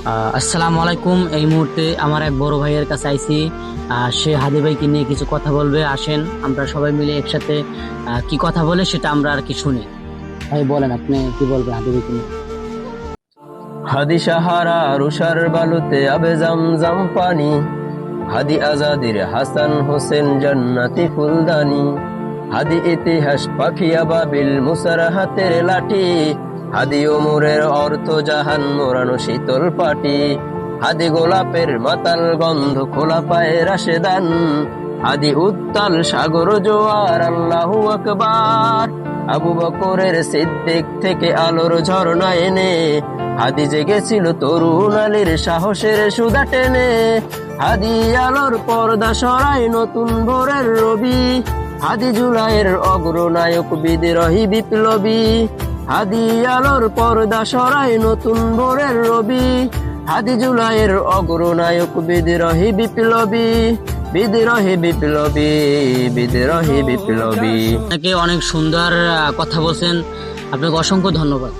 আসসালামু আলাইকুম। এই মুহূর্তে আমার এক বড় ভাইয়ের কাছে আইছি। সে হাদি ভাইকে নিয়ে কিছু কথা বলবে। আসেন আমরা সবাই মিলে একসাথে কি কথা বলে সেটা আমরা আর কি শুনি। ভাই বলেন, আপনি কি বলবেন হাদি ভাইকে নিয়ে? হাদি সাহারা রুষার বালুতে আবে জামজাম পানি, হাদি আজাদির হাসান হোসেন জান্নাতি ফুলদানি, হাদি ইতিহাস পাখি আবাবিল মুসার হাতের লাঠি, হাদি ওমরের অর্থ জাহান মোরানো শীতল পাটি, হাদি গোলাপের মাতাল গন্ধ খোলা পায়ে রাশেদান, হাদি উত্তাল সাগর জোয়ার আল্লাহু আকবার, আবু বকরের সিদ্দিক থেকে আলোর ঝর্ণা এনে হাদি জেগেছিল তরুণ আলীর সাহসের সুদা টেনে, হাদি আলোর পর্দা সরাই নতুন ভোরের রবি, হাদি জুলাইয়ের অগ্রনায়ক বিদ্রোহী বিপ্লবী, হাদি আলোর পর্দা সরাই নতুন ভোরের রবি, হাদি জুলাইয়ের অগ্রনায়ক বিদ্রোহী বিপ্লবী, বিদ্রোহী বিপ্লবী, বিদ্রোহী বিপ্লবী। আপনাকে অনেক সুন্দর কথা বলছেন, আপনাকে অসংখ্য ধন্যবাদ।